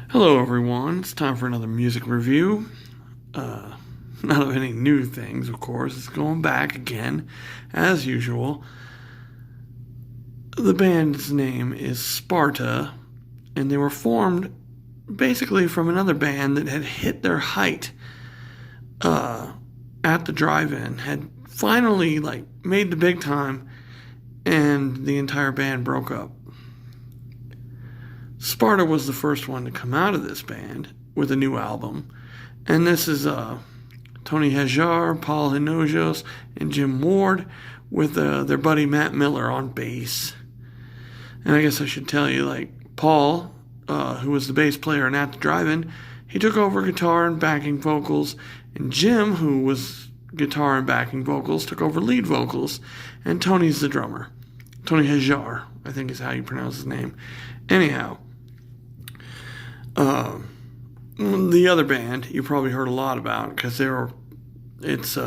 Hello, everyone. It's time for another music review. Not of any new things, of course. It's going back again, as usual. The band's name is Sparta, and they were formed basically from another band that had hit their height at the drive-in, had finally made the big time, and the entire band broke up. Sparta was the first one to come out of this band with a new album. And this is Tony Hajar, Paul Hinojos, and Jim Ward with their buddy Matt Miller on bass. And I guess I should tell you, Paul, who was the bass player and At the Drive-In, he took over guitar and backing vocals. And Jim, who was guitar and backing vocals, took over lead vocals. And Tony's the drummer. Tony Hajar, I think is how you pronounce his name. Anyhow, the other band you probably heard a lot about because it's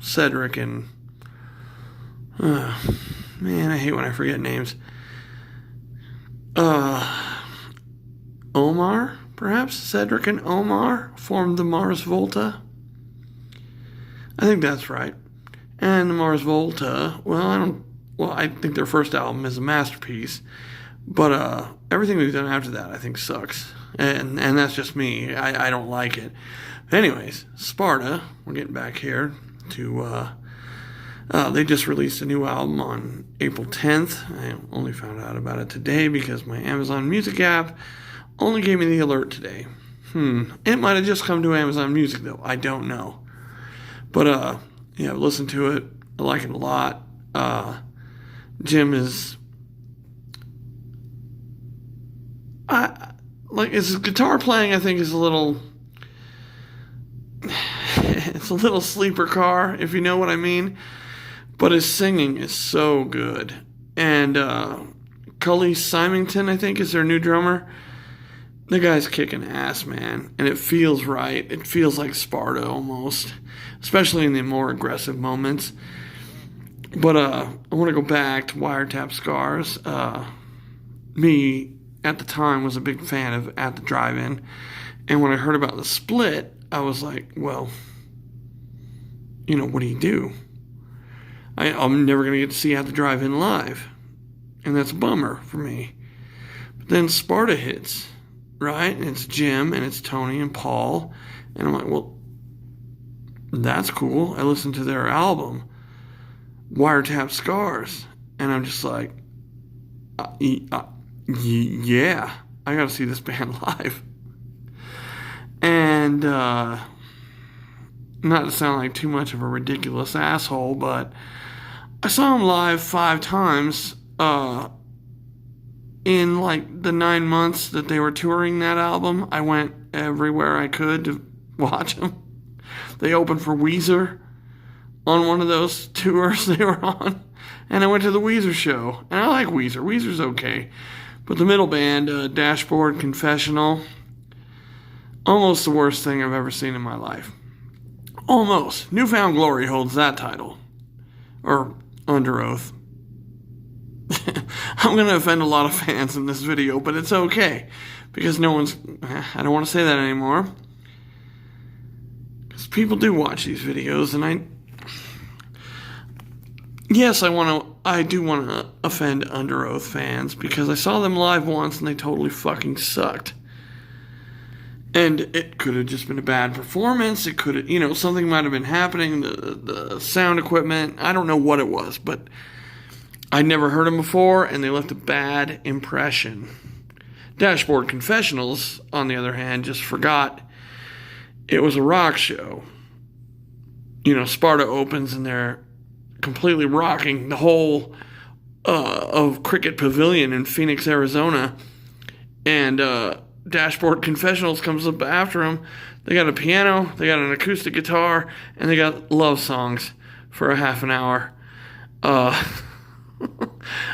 Cedric and man, I hate when I forget names. Omar, perhaps Cedric and Omar formed the Mars Volta. I think that's right. And the Mars Volta, I think their first album is a masterpiece, but everything they've done after that I think sucks. And that's just me. I don't like it. Anyways, Sparta, we're getting back here to, they just released a new album on April 10th. I only found out about it today because my Amazon Music app only gave me the alert today. It might have just come to Amazon Music, though. I don't know. But, yeah, I've listened to it. I like it a lot. Jim is... his guitar playing, I think, is a little... it's a little sleeper car, if you know what I mean. But his singing is so good. And Cully Symington, I think, is their new drummer. The guy's kicking ass, man. And it feels right. It feels like Sparta, almost. Especially in the more aggressive moments. But I want to go back to Wiretap Scars. Me... at the time, was a big fan of At the Drive-In. And when I heard about the split, I was like, well, what do you do? I'm never going to get to see At the Drive-In live. And that's a bummer for me. But then Sparta hits, right? And it's Jim, and it's Tony, and Paul. And I'm like, well, that's cool. I listened to their album, Wiretap Scars. And I'm just like, yeah, I gotta see this band live. And not to sound like too much of a ridiculous asshole, but I saw them live 5 times in the 9 months that they were touring that album. I went everywhere I could to watch them. They opened for Weezer on one of those tours they were on, and I went to the Weezer show. And I like Weezer. Weezer's okay. But the middle band, Dashboard Confessional, almost the worst thing I've ever seen in my life. Almost. Newfound Glory holds that title. Or Under Oath. I'm going to offend a lot of fans in this video, but it's okay. Because I don't want to say that anymore. Because people do watch these videos, and yes, I do want to offend Under Oath fans because I saw them live once and they totally fucking sucked. And it could have just been a bad performance. It could have, something might have been happening. The sound equipment, I don't know what it was, but I'd never heard them before and they left a bad impression. Dashboard Confessionals, on the other hand, just forgot it was a rock show. Sparta opens and they're completely rocking the whole of Cricket Pavilion in Phoenix, Arizona. And Dashboard Confessionals comes up after them. They got a piano, they got an acoustic guitar, and they got love songs for a half an hour. I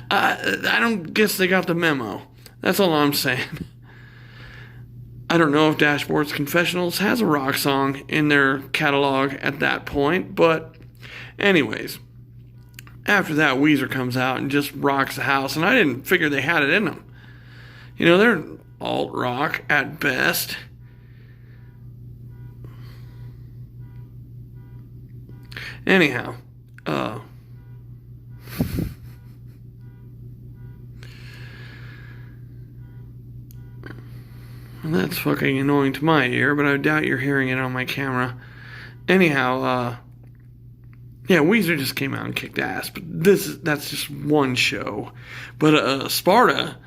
don't guess they got the memo. That's all I'm saying. I don't know if Dashboard Confessionals has a rock song in their catalog at that point, but anyways, after that, Weezer comes out and just rocks the house, and I didn't figure they had it in them. They're alt rock at best. Anyhow, that's fucking annoying to my ear, but I doubt you're hearing it on my camera. Anyhow, yeah, Weezer just came out and kicked ass, but that's just one show. But Sparta,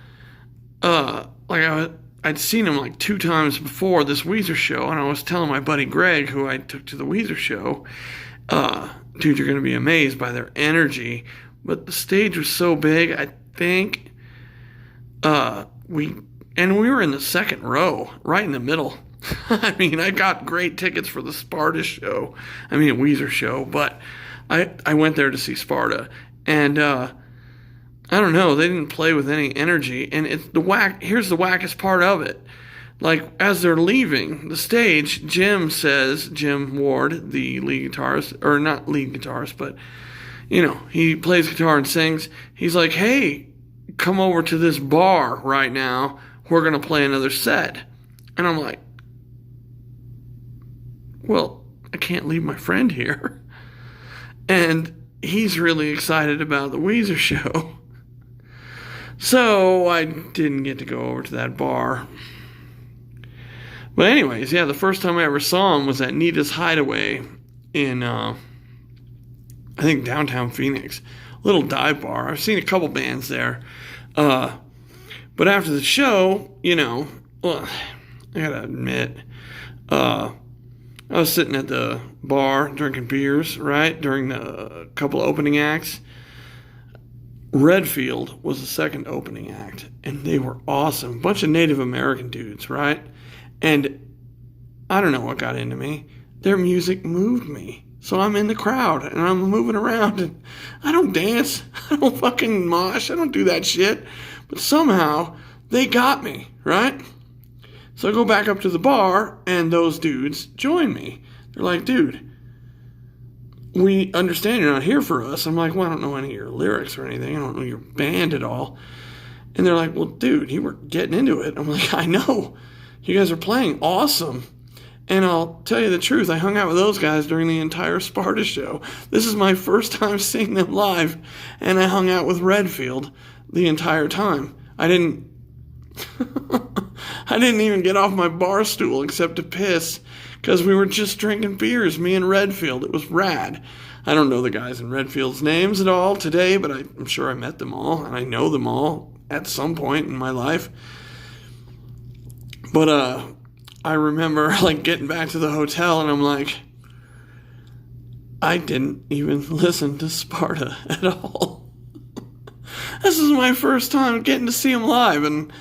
I'd seen him like 2 times before this Weezer show, and I was telling my buddy Greg, who I took to the Weezer show, dude, you're gonna be amazed by their energy. But the stage was so big, I think we were in the second row, right in the middle. I mean, I got great tickets for the Sparta show. I mean, a Weezer show, but I went there to see Sparta, and I don't know, they didn't play with any energy, and here's the wackest part of it. Like, as they're leaving the stage, Jim Ward, the lead guitarist, or not lead guitarist, but, he plays guitar and sings. He's like, hey, come over to this bar right now. We're going to play another set. And I'm like, well, I can't leave my friend here. And he's really excited about the Weezer show. So I didn't get to go over to that bar. But anyways, yeah, the first time I ever saw him was at Nita's Hideaway in, I think, downtown Phoenix. Little dive bar. I've seen a couple bands there. But after the show, well, I gotta admit, I was sitting at the bar drinking beers, right, during the couple of opening acts. Redfield was the second opening act, and they were awesome. Bunch of Native American dudes, right? And I don't know what got into me. Their music moved me. So I'm in the crowd, and I'm moving around, and I don't dance. I don't fucking mosh. I don't do that shit. But somehow, they got me, right? So I go back up to the bar, and those dudes join me. They're like, dude, we understand you're not here for us. I'm like, well, I don't know any of your lyrics or anything. I don't know your band at all. And they're like, well, dude, you were getting into it. I'm like, I know. You guys are playing awesome. And I'll tell you the truth, I hung out with those guys during the entire Sparta show. This is my first time seeing them live, and I hung out with Redfield the entire time. I didn't even get off my bar stool except to piss, because we were just drinking beers, me and Redfield. It was rad. I don't know the guys in Redfield's names at all today, but I'm sure I met them all, and I know them all at some point in my life. But I remember getting back to the hotel, and I'm like, I didn't even listen to Sparta at all. This is my first time getting to see them live, and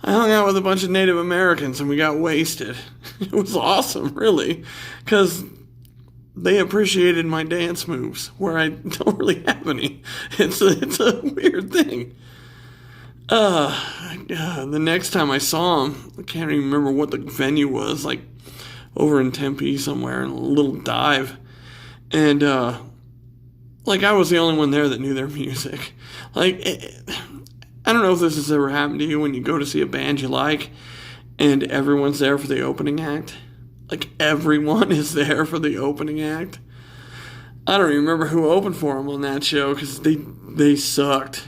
I hung out with a bunch of Native Americans, and we got wasted. It was awesome, really, because they appreciated my dance moves, where I don't really have any. It's a weird thing. The next time I saw him, I can't even remember what the venue was, over in Tempe somewhere, in a little dive. And, I was the only one there that knew their music. I don't know if this has ever happened to you when you go to see a band you like, and everyone's there for the opening act. Everyone is there for the opening act. I don't even remember who opened for them on that show, because they sucked.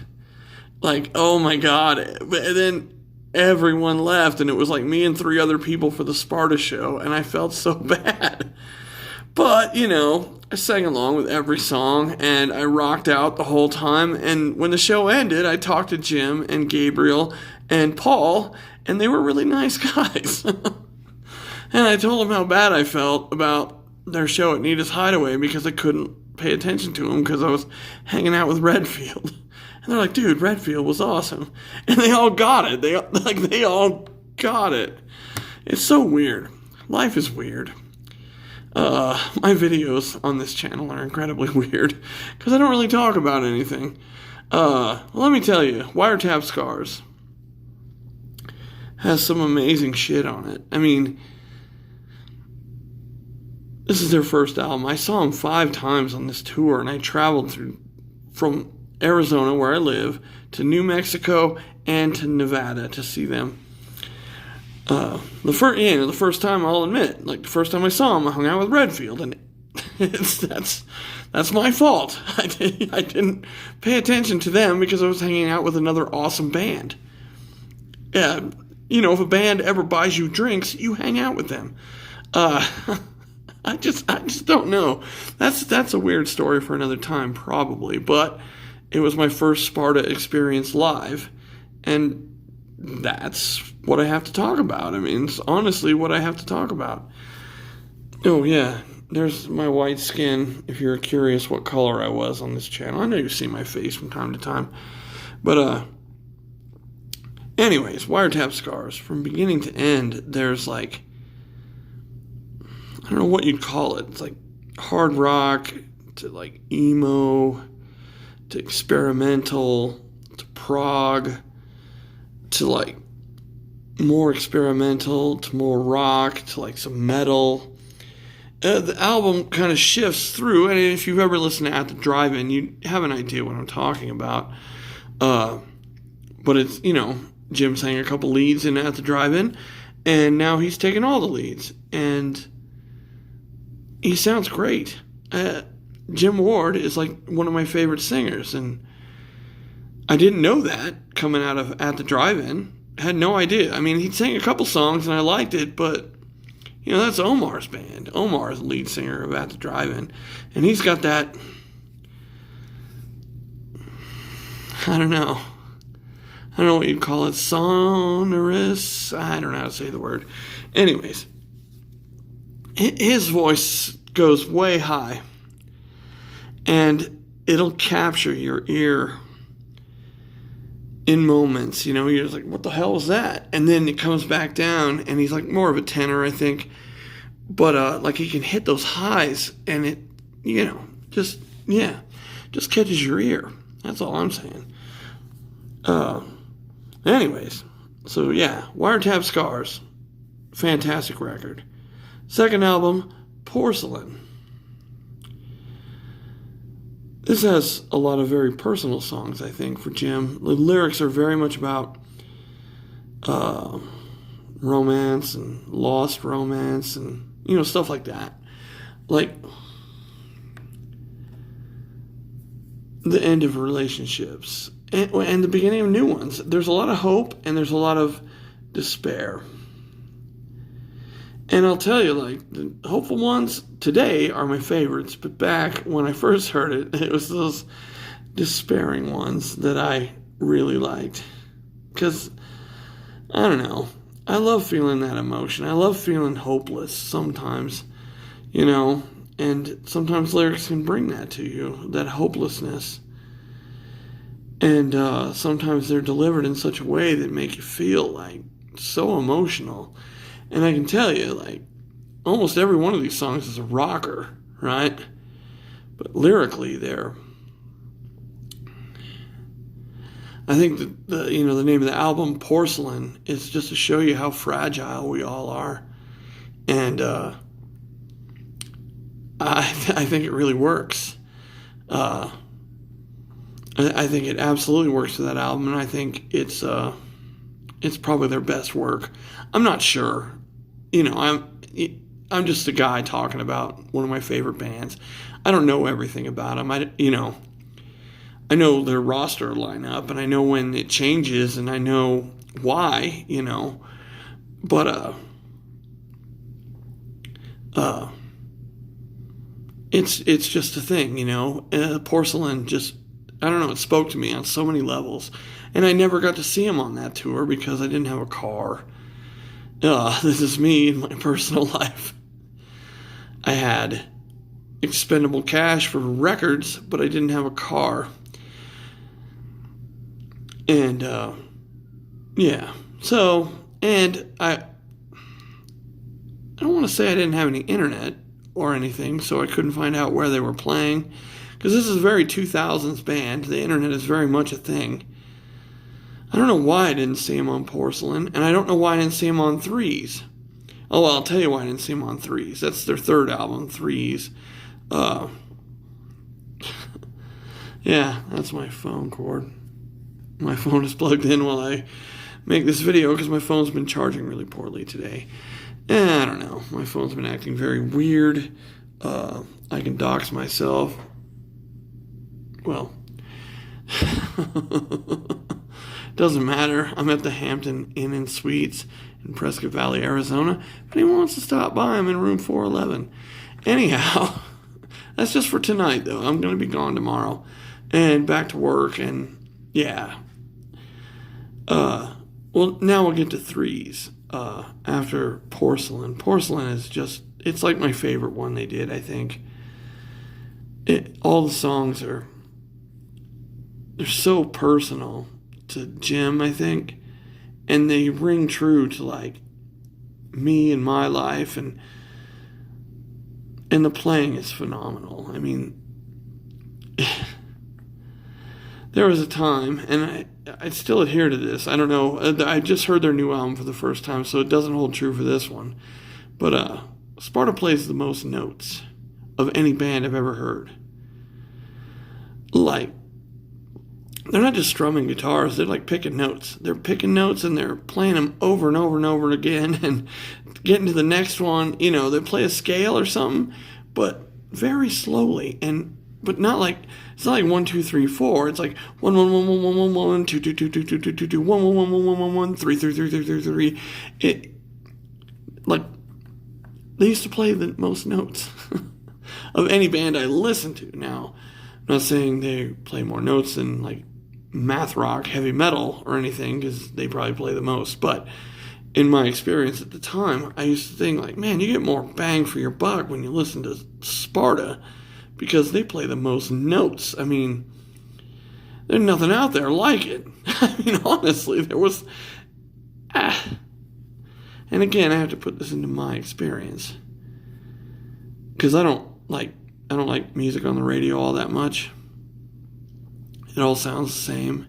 Oh my God. But then everyone left, and it was me and 3 other people for the Sparta show, and I felt so bad. But, I sang along with every song, and I rocked out the whole time, and when the show ended, I talked to Jim and Gabriel and Paul, and they were really nice guys. And I told them how bad I felt about their show at Nita's Hideaway, because I couldn't pay attention to them because I was hanging out with Redfield. And they're like, dude, Redfield was awesome. And they all got it. They all got it. It's so weird. Life is weird. My videos on this channel are incredibly weird, because I don't really talk about anything. Let me tell you, Wiretap Scars has some amazing shit on it. I mean, this is their first album. I saw them 5 times on this tour, and I traveled from Arizona, where I live, to New Mexico and to Nevada to see them. The first time, I'll admit, like the first time I saw him, I hung out with Redfield, and that's my fault. I didn't pay attention to them because I was hanging out with another awesome band. Yeah, if a band ever buys you drinks, you hang out with them. I just don't know. That's a weird story for another time, probably. But it was my first Sparta experience live, and that's what I have to talk about. I mean, it's honestly what I have to talk about. Oh yeah, there's my white skin. If you're curious what color I was on this channel, I know you see my face from time to time, but anyways, Wiretap Scars from beginning to end. There's like, I don't know what you'd call it. It's like hard rock to like emo to experimental to prog to like more experimental to more rock to like some metal. The album kind of shifts through, and if you've ever listened to At the Drive-In, you have an idea what I'm talking about. But it's, Jim sang a couple leads in At the Drive-In, and now he's taking all the leads, and he sounds great. Jim Ward is like one of my favorite singers, and I didn't know that coming out of At the Drive-In. I had no idea. I mean, he'd sang a couple songs, and I liked it, but, that's Omar's band. Omar is the lead singer of At the Drive-In, and he's got that, I don't know what you'd call it, sonorous, I don't know how to say the word. Anyways, his voice goes way high, and it'll capture your ear in moments. You're just like, what the hell was that? And then it comes back down, and he's like more of a tenor, I think, but like he can hit those highs, and it, just catches your ear. That's all I'm saying. Anyways, so yeah, Wiretap Scars, fantastic record. Second album, Porcelain. This has a lot of very personal songs, I think, for Jim. The lyrics are very much about romance and lost romance and, stuff like that. Like the end of relationships and the beginning of new ones. There's a lot of hope and there's a lot of despair. And I'll tell you, like, the hopeful ones today are my favorites, but back when I first heard it, it was those despairing ones that I really liked. Because, I don't know, I love feeling that emotion. I love feeling hopeless sometimes, and sometimes lyrics can bring that to you, that hopelessness. And sometimes they're delivered in such a way that make you feel, like, so emotional. And I can tell you, like, almost every one of these songs is a rocker, right? But lyrically, I think the name of the album, Porcelain, is just to show you how fragile we all are. And I think it really works. I think it absolutely works for that album, and I think it's probably their best work. I'm not sure. I'm just a guy talking about one of my favorite bands. I don't know everything about them. I know their roster lineup, and I know when it changes, and I know why, But it's just a thing, Porcelain just, I don't know, it spoke to me on so many levels. And I never got to see him on that tour because I didn't have a car. This is me in my personal life. I had expendable cash for records, but I didn't have a car. And, yeah. So, and I don't want to say I didn't have any internet or anything, so I couldn't find out where they were playing. Because this is a very 2000s band. The internet is very much a thing. I don't know why I didn't see him on Porcelain, and I don't know why I didn't see him on Threes. Oh, well, I'll tell you why I didn't see him on Threes. That's their third album, Threes. Yeah, that's my phone cord. My phone is plugged in while I make this video because my phone's been charging really poorly today. I don't know. My phone's been acting very weird. I can dox myself. Well, doesn't matter. I'm at the Hampton Inn and Suites in Prescott Valley, Arizona. If anyone wants to stop by, I'm in room 411. Anyhow, that's just for tonight, though. I'm going to be gone tomorrow and back to work, and yeah. Well, now we'll get to threes. After Porcelain. Porcelain is just, it's like my favorite one they did, I think. All the songs they're so personal to Jim, I think. And they ring true to, like, me and my life, and the playing is phenomenal. I mean, there was a time, and I still adhere to this. I don't know. I just heard their new album for the first time, so it doesn't hold true for this one. But Sparta plays the most notes of any band I've ever heard. Like, they're not just strumming guitars. They're like picking notes. They're picking notes and they're playing them over and over and over again and getting to the next one. You know, they play a scale or something, but very slowly, but not like, it's not like 1, 2, 3, 4. It's like 1, 1, 1, 1, 1, 1, 1, 2, 2, 2, 2, 2, 2, 2, 2, 1, 1, 1, 1, 1, 1, 1, 3, 3, 3, 3, 3, 3. It, like, they used to play the most notes of any band I listened to. Now, I'm not saying they play more notes than, like, math rock, heavy metal, or anything, because they probably play the most, but in my experience at the time, I used to think, like, man, you get more bang for your buck when you listen to Sparta, because they play the most notes. I mean, there's nothing out there like it. I mean, honestly, there was... And again, I have to put this into my experience, because I don't like music on the radio all that much. It all sounds the same.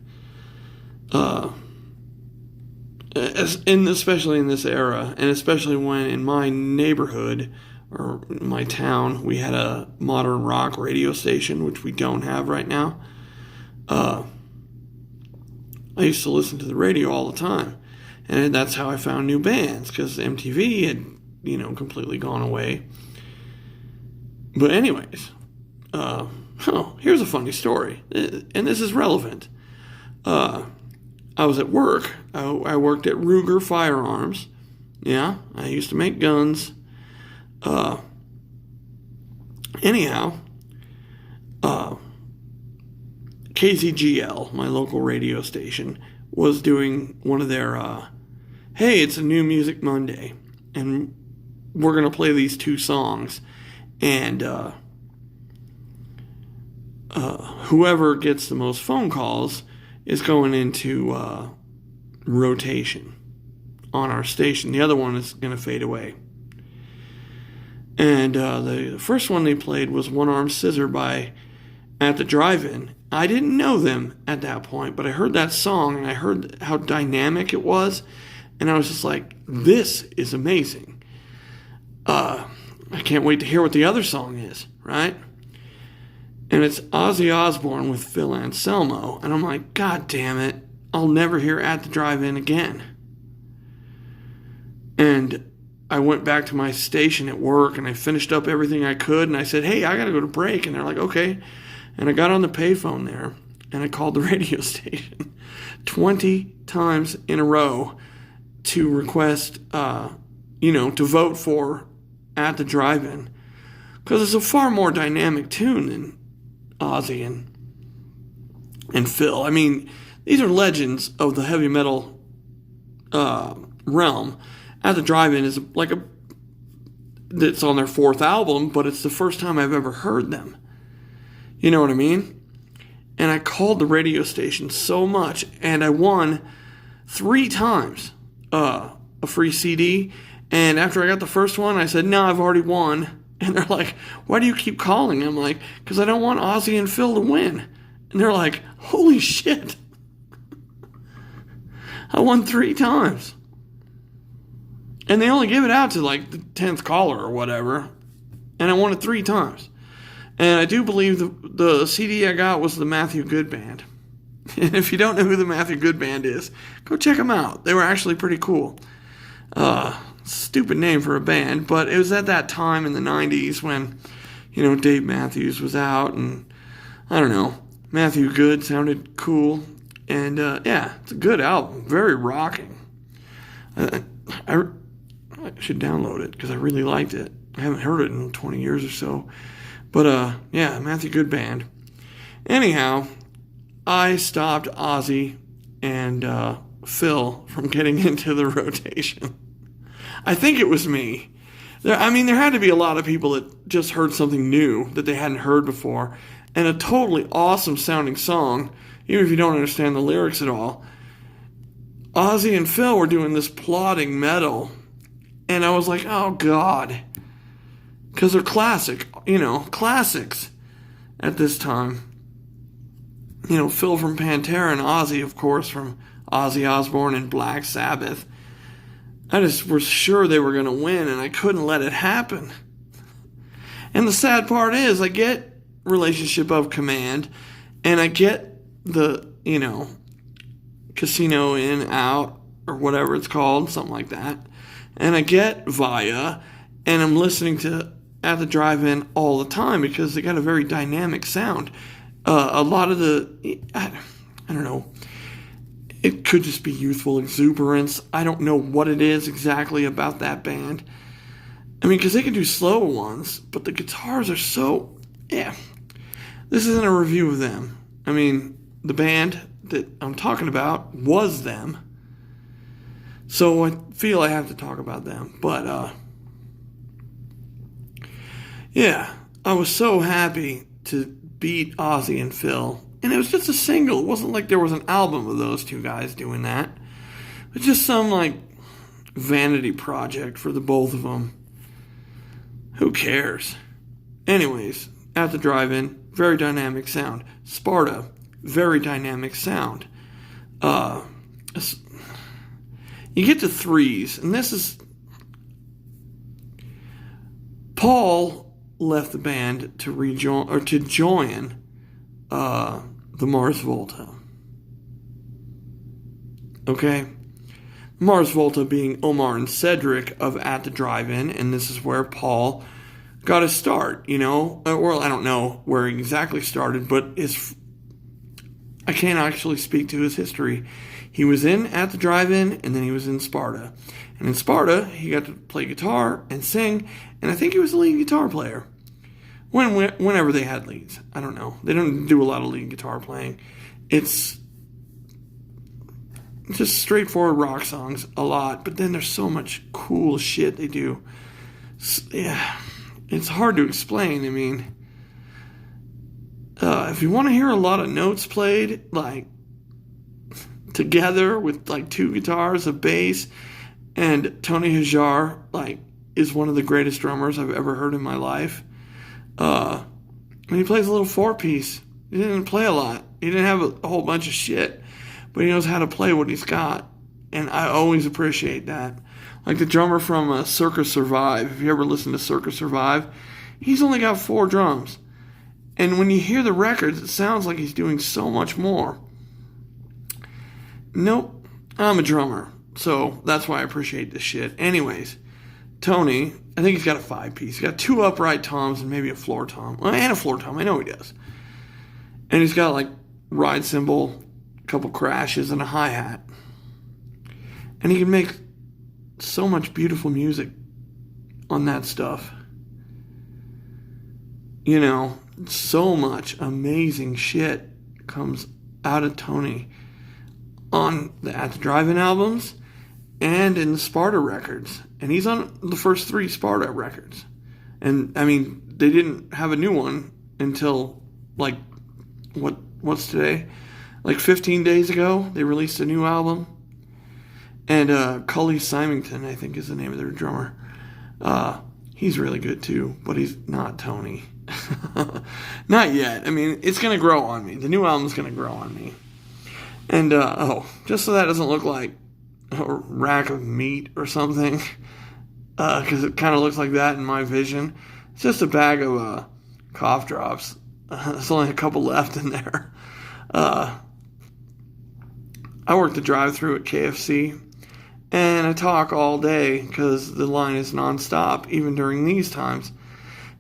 And especially in this era, and especially when in my neighborhood or my town, we had a modern rock radio station, which we don't have right now. I used to listen to the radio all the time, and that's how I found new bands, because MTV had, completely gone away. But anyways, here's a funny story, and this is relevant. I was at work. I worked at Ruger Firearms. Yeah, I used to make guns. Anyhow, KZGL, my local radio station, was doing one of their, hey, it's a New Music Monday, and we're going to play these 2 songs, and whoever gets the most phone calls is going into rotation on our station. The other one is going to fade away. And the first one they played was One Arm Scissor by At the Drive-In. I didn't know them at that point, but I heard that song and I heard how dynamic it was, and I was just like, this is amazing. I can't wait to hear what the other song is, right? And it's Ozzy Osbourne with Phil Anselmo. And I'm like, God damn it, I'll never hear At the Drive-In again. And I went back to my station at work and I finished up everything I could. And I said, hey, I got to go to break. And they're like, okay. And I got on the payphone there and I called the radio station 20 times in a row to request, to vote for At the Drive-In. Because it's a far more dynamic tune than Ozzy and Phil. I mean, these are legends of the heavy metal realm. At the Drive-In is like it's on their 4th album, but it's the first time I've ever heard them. You know what I mean? And I called the radio station so much, and I won 3 times a free CD. And after I got the first one, I said, no, I've already won. And they're like, why do you keep calling? I'm like, because I don't want Ozzy and Phil to win. And they're like, holy shit. I won 3 times. And they only give it out to like the 10th caller or whatever. And I won it 3 times. And I do believe the CD I got was the Matthew Good Band. And if you don't know who the Matthew Good Band is, go check them out. They were actually pretty cool. Stupid name for a band, but it was at that time in the 90s when, Dave Matthews was out, and I don't know, Matthew Good sounded cool. And yeah, it's a good album, very rocking. I should download it because I really liked it. I haven't heard it in 20 years or so. But yeah, Matthew Good Band. Anyhow, I stopped Ozzy and Phil from getting into the rotation. I think it was me. There had to be a lot of people that just heard something new that they hadn't heard before, and a totally awesome sounding song, even if you don't understand the lyrics at all. Ozzy and Phil were doing this plodding metal, and I was like, oh God. Because they're classics at this time. Phil from Pantera and Ozzy, of course, from Ozzy Osbourne and Black Sabbath. I just was sure they were going to win, and I couldn't let it happen. And the sad part is, I get Relationship of Command, and I get the, Casino In, Out, or whatever it's called, something like that. And I get Via, and I'm listening to At the Drive-In all the time because they got a very dynamic sound. A lot of I don't know, it could just be youthful exuberance. I don't know what it is exactly about that band. Because they can do slow ones, but the guitars are so, yeah. This isn't a review of them. The band that I'm talking about was them. So I feel I have to talk about them. But, yeah, I was so happy to beat Ozzy and Phil. And it was just a single. It wasn't like there was an album of those two guys doing that. It was just some, vanity project for the both of them. Who cares? Anyways, At the Drive-In, very dynamic sound. Sparta, very dynamic sound. You get to threes, and this is... Paul left the band to join the Mars Volta. Okay? Mars Volta being Omar and Cedric of At the Drive-In, and this is where Paul got his start, Well, I don't know where he exactly started, but I can't actually speak to his history. He was in At the Drive-In, and then he was in Sparta. And in Sparta, he got to play guitar and sing, and I think he was the lead guitar player. Whenever they had leads. I don't know. They don't do a lot of lead guitar playing. It's just straightforward rock songs a lot, but then there's so much cool shit they do. Yeah, it's hard to explain. If you want to hear a lot of notes played, together with two guitars, a bass, and Tony Hajar, is one of the greatest drummers I've ever heard in my life. And he plays a little 4-piece. He didn't play a lot. He didn't have a whole bunch of shit, but he knows how to play what he's got, and I always appreciate that. Like the drummer from Circus Survive. If you ever listen to Circus Survive, he's only got 4 drums, and when you hear the records, it sounds like he's doing so much more. Nope, I'm a drummer, so that's why I appreciate this shit. Anyways, Tony, I think he's got a 5-piece. He's got 2 upright toms and maybe a floor tom. Well, and a floor tom. I know he does. And he's got ride cymbal, a couple crashes, and a hi-hat. And he can make so much beautiful music on that stuff. So much amazing shit comes out of Tony on the At the Drive-In albums and in the Sparta records. And he's on the first 3 Sparta records. And, they didn't have a new one until, what's today? 15 days ago, they released a new album. And Cully Symington, I think, is the name of their drummer. He's really good, too, but he's not Tony. Not yet. It's going to grow on me. The new album's going to grow on me. And, just so that doesn't look like a rack of meat or something, because it kind of looks like that in my vision. It's just a bag of cough drops. There's only a couple left in there. I work the drive-thru at KFC, and I talk all day because the line is nonstop, even during these times.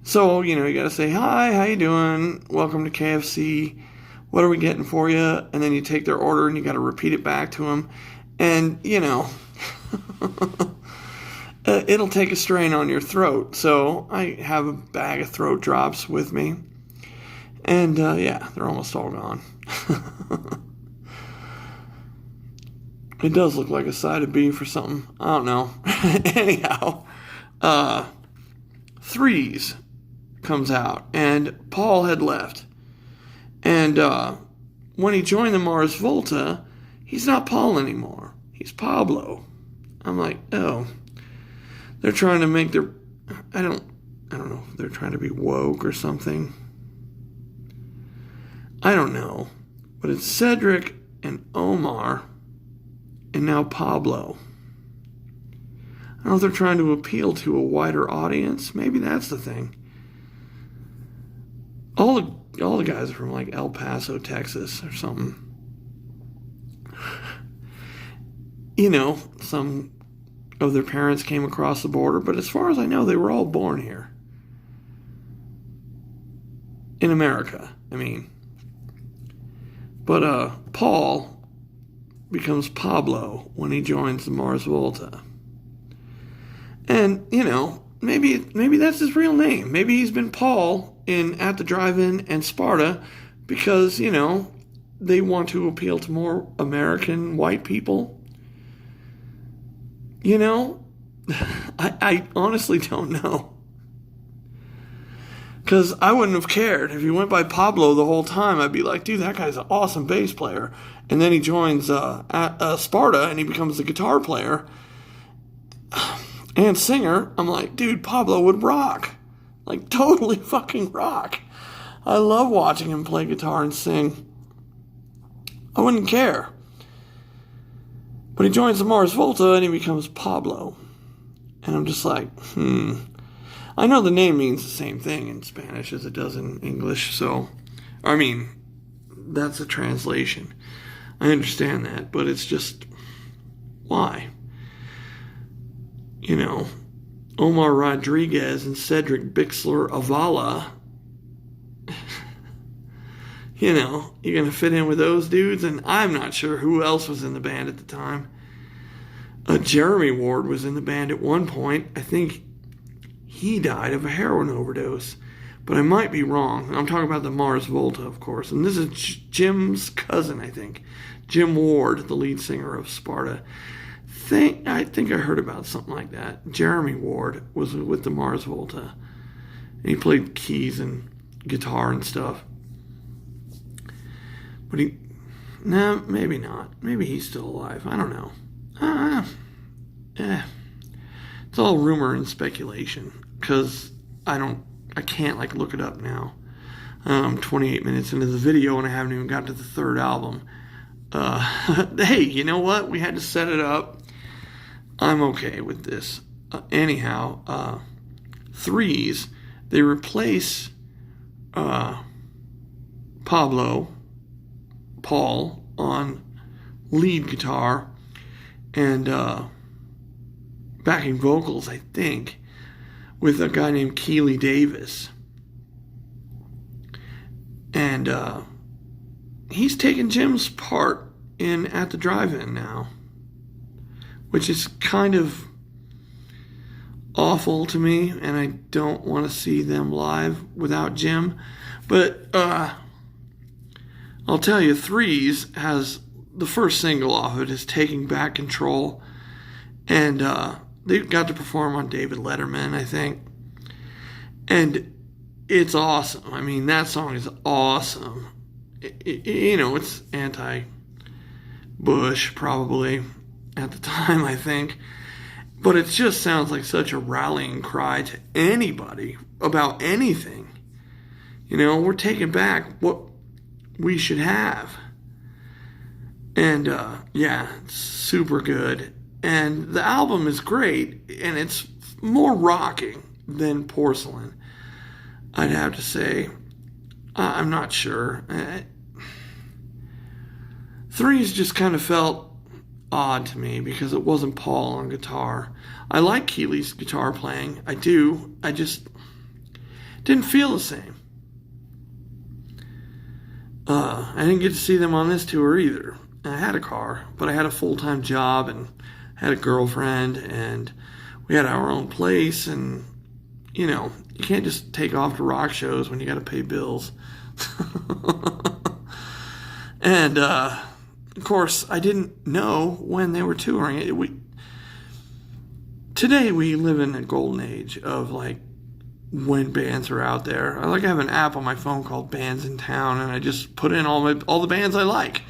So, you got to say, hi, how you doing? Welcome to KFC. What are we getting for you? And then you take their order and you got to repeat it back to them. And, it'll take a strain on your throat. So I have a bag of throat drops with me. And, they're almost all gone. It does look like a side of beef or something. I don't know. Anyhow, Threes comes out, and Paul had left. And when he joined the Mars Volta, he's not Paul anymore. He's Pablo. I'm like, oh, they're trying to make their... I don't know if they're trying to be woke or something. I don't know. But it's Cedric and Omar, and now Pablo. I don't know if they're trying to appeal to a wider audience. Maybe that's the thing. All the guys are from like El Paso, Texas or something. Some of their parents came across the border, but as far as I know, they were all born here. In America, I mean. But Paul becomes Pablo when he joins the Mars Volta. And, maybe that's his real name. Maybe he's been Paul at the drive-in and Sparta because, they want to appeal to more American white people. I honestly don't know. Because I wouldn't have cared. If he went by Pablo the whole time, I'd be like, dude, that guy's an awesome bass player. And then he joins Sparta and he becomes a guitar player and singer. I'm like, dude, Pablo would rock. Like, totally fucking rock. I love watching him play guitar and sing. I wouldn't care. But he joins the Mars Volta and he becomes Pablo. And I'm just like, I know the name means the same thing in Spanish as it does in English, so, that's a translation. I understand that, but it's just, why? Omar Rodriguez and Cedric Bixler Avala, you're going to fit in with those dudes, and I'm not sure who else was in the band at the time. Jeremy Ward was in the band at one point. I think he died of a heroin overdose, but I might be wrong. I'm talking about the Mars Volta, of course, and this is Jim's cousin, I think. Jim Ward, the lead singer of Sparta. I think I heard about something like that. Jeremy Ward was with the Mars Volta, and he played keys and guitar and stuff. But maybe not. Maybe he's still alive. I don't know. It's all rumor and speculation because I can't look it up now. I'm 28 minutes into the video and I haven't even got to the third album. Hey, you know what? We had to set it up. I'm okay with this. Anyhow, Threes, they replace Paul on lead guitar and backing vocals, I think, with a guy named Keely Davis. And he's taken Jim's part at the drive-in now, which is kind of awful to me, and I don't want to see them live without Jim. But I'll tell you, Threes has the first single off it is Taking Back Control, and they got to perform on David Letterman, I think, and it's awesome. That song is awesome. It's anti-Bush probably at the time, I think, but it just sounds like such a rallying cry to anybody about anything. We're taking back what we should have. And it's super good. And the album is great, and it's more rocking than Porcelain, I'd have to say. I'm not sure. Threes just kind of felt odd to me because it wasn't Paul on guitar. I like Keeley's guitar playing. I do. I just didn't feel the same. I didn't get to see them on this tour either. I had a car, but I had a full-time job and had a girlfriend, and we had our own place, and, you know, you can't just take off to rock shows when you got to pay bills. And, of course, I didn't know when they were touring. Today we live in a golden age of, like, when bands are out there. I have an app on my phone called Bands in Town, and I just put in all the bands I like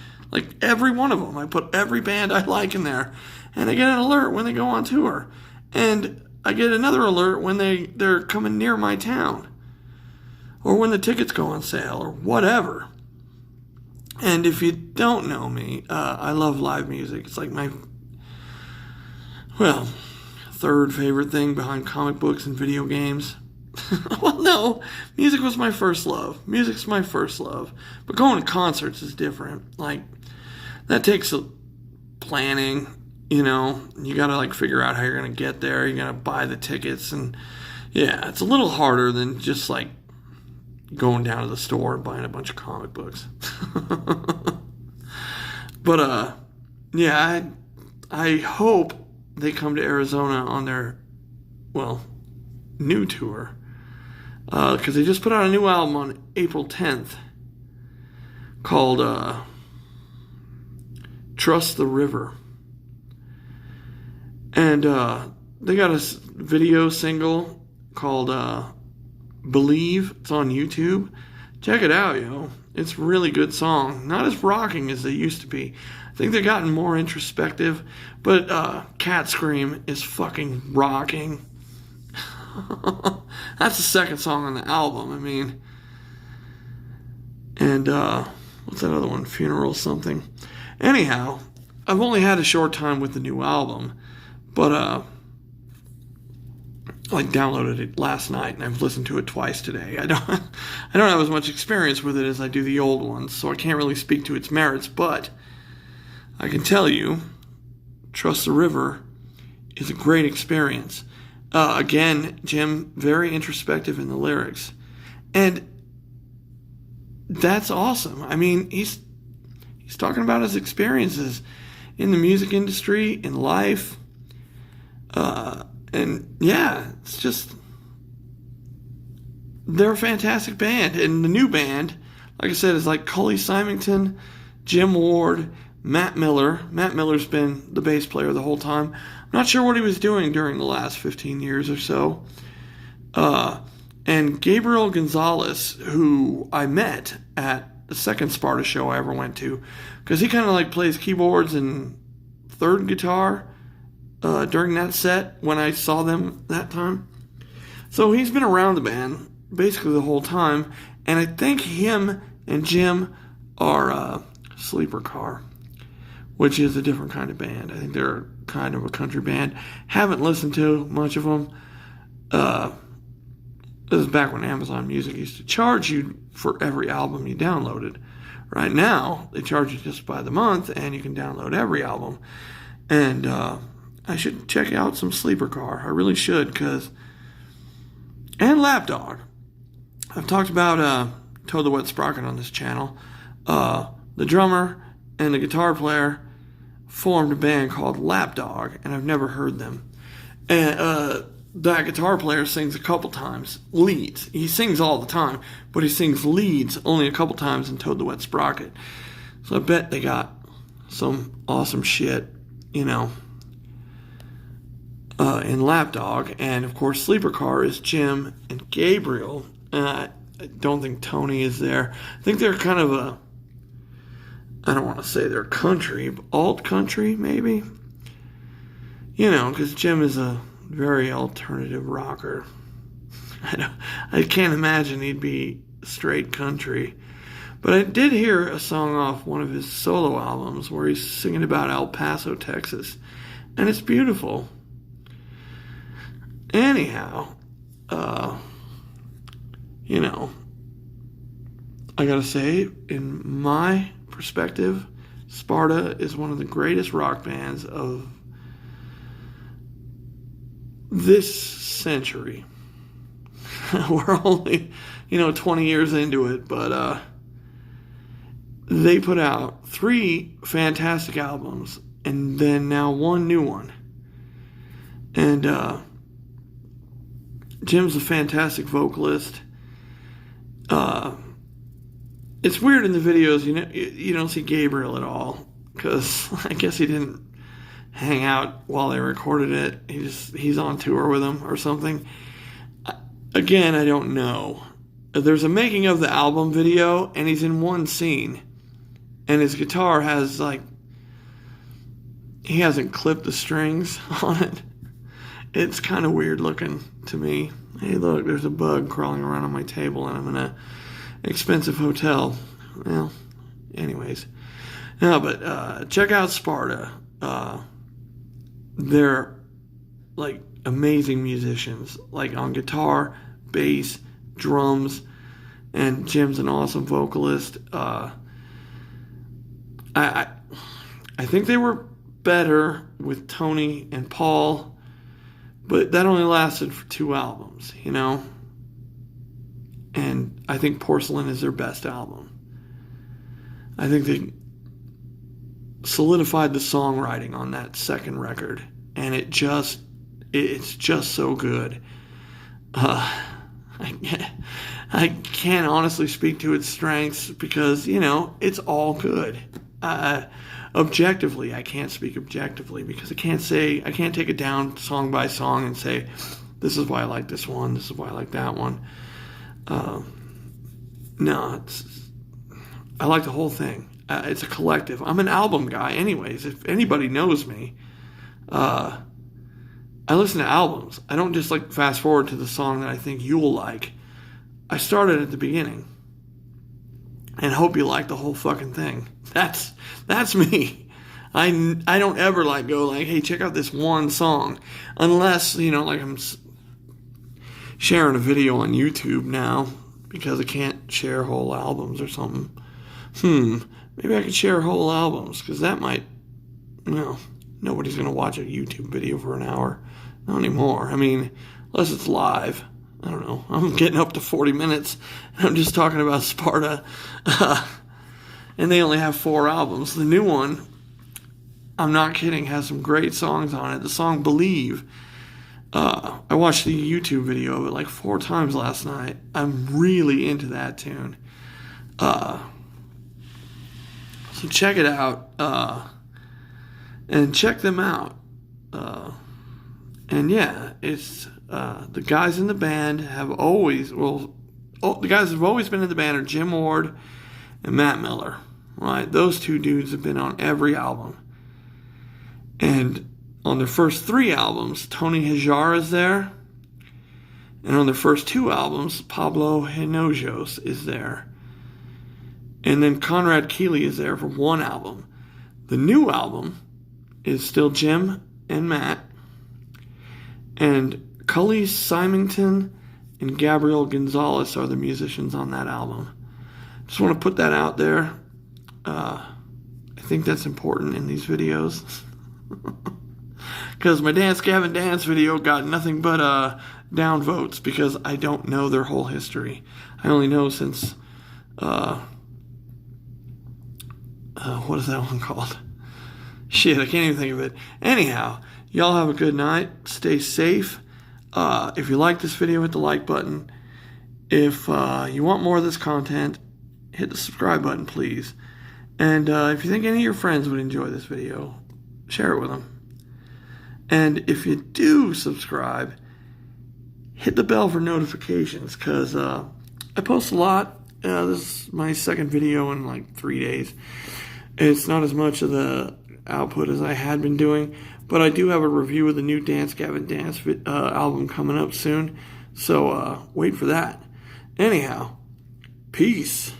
every one of them. I put every band I like in there, and I get an alert when they go on tour, and I get another alert when they're coming near my town, or when the tickets go on sale, or whatever. And if you don't know me, I love live music. It's like my, well, third favorite thing behind comic books and video games. Well, no, music was my first love. Music's my first love. But going to concerts is different. Like, that takes planning, you know. You got to, figure out how you're going to get there. You got to buy the tickets. And, yeah, it's a little harder than just, going down to the store and buying a bunch of comic books. But, yeah, I hope they come to Arizona on their, new tour. Because they just put out a new album on April 10th called Trust the River. And they got a video single called Believe. It's on YouTube. Check it out, yo. It's a really good song. Not as rocking as they used to be. I think they've gotten more introspective. But Cat Scream is fucking rocking. That's the second song on the album. I mean, and what's that other one? Funeral something. Anyhow, I've only had a short time with the new album, but I downloaded it last night and I've listened to it twice today. I don't have as much experience with it as I do the old ones, so I can't really speak to its merits, but I can tell you, Trust the River is a great experience. Again, Jim, very introspective in the lyrics. And that's awesome. I mean, he's talking about his experiences in the music industry, in life. And yeah, it's just, they're a fantastic band. And the new band, like I said, is Cully Symington, Jim Ward, Matt Miller. Matt Miller's been the bass player the whole time. Not sure what he was doing during the last 15 years or so. And Gabriel Gonzalez, who I met at the second Sparta show I ever went to, because he kind of plays keyboards and third guitar during that set when I saw them that time. So he's been around the band basically the whole time, and I think him and Jim are Sleeper Car, which is a different kind of band. I think they're kind of a country band. Haven't listened to much of them. This is back when Amazon Music used to charge you for every album you downloaded. Right now, they charge you just by the month, and you can download every album. And I should check out some Sleeper Car. I really should, because... And Lapdog. I've talked about Toad the Wet Sprocket on this channel. The drummer and the guitar player formed a band called Lapdog, and I've never heard them. And that guitar player sings a couple times, leads. He sings all the time, but he sings leads only a couple times in Toad the Wet Sprocket. So I bet they got some awesome shit, in Lapdog. And of course, Sleeper Car is Jim and Gabriel. I don't think Tony is there. I think they're kind of a, I don't want to say they're country, but alt country, maybe? Because Jim is a very alternative rocker. I can't imagine he'd be straight country. But I did hear a song off one of his solo albums where he's singing about El Paso, Texas. And it's beautiful. Anyhow, I gotta say, in my perspective, Sparta is one of the greatest rock bands of this century. We're only, 20 years into it, but they put out 3 fantastic albums and then now 1 new one. And Jim's a fantastic vocalist. It's weird in the videos, you don't see Gabriel at all, because I guess he didn't hang out while they recorded it. He's on tour with them or something. Again, I don't know. There's a making of the album video, and he's in one scene, and his guitar has he hasn't clipped the strings on it. It's kind of weird looking to me. Hey, look, there's a bug crawling around on my table, and I'm in a expensive hotel. Well, anyways. No, but check out Sparta. They're amazing musicians, on guitar, bass, drums, and Jim's an awesome vocalist. I think they were better with Tony and Paul, but that only lasted for 2 albums, And I think Porcelain is their best album. I think they solidified the songwriting on that second record, and it's just so good. I can't honestly speak to its strengths because, it's all good. Objectively, I can't speak objectively because I can't take it down song by song and say, this is why I like this one, this is why I like that one. No, I like the whole thing. It's a collective. I'm an album guy anyways. If anybody knows me, I listen to albums. I don't just fast forward to the song that I think you'll like. I started at the beginning and hope you like the whole fucking thing. That's me. I don't ever go hey, check out this one song, unless I'm sharing a video on YouTube now because I can't share whole albums or something. Maybe I could share whole albums because that might, nobody's going to watch a YouTube video for an hour. Not anymore. Unless it's live. I don't know. I'm getting up to 40 minutes and I'm just talking about Sparta. And they only have 4 albums. The new one, I'm not kidding, has some great songs on it. The song Believe, I watched the YouTube video of it 4 times last night. I'm really into that tune. So check it out. And check them out. And yeah, it's the guys in the band have always, the guys who've always been in the band are Jim Ward and Matt Miller, right? Those 2 dudes have been on every album. And on their first 3 albums, Tony Hajar is there. And on their first 2 albums, Pablo Hinojos is there. And then Conrad Keeley is there for 1 album. The new album is still Jim and Matt. And Cully Symington and Gabriel Gonzalez are the musicians on that album. Just want to put that out there. I think that's important in these videos. Because my Dance Gavin Dance video got nothing but down votes because I don't know their whole history. I only know since, what is that one called? Shit, I can't even think of it. Anyhow, y'all have a good night. Stay safe. If you like this video, hit the like button. If you want more of this content, hit the subscribe button, please. And if you think any of your friends would enjoy this video, share it with them. And if you do subscribe, hit the bell for notifications, because I post a lot. This is my second video in 3 days. It's not as much of the output as I had been doing, but I do have a review of the new Dance Gavin Dance album coming up soon, so wait for that. Anyhow, peace.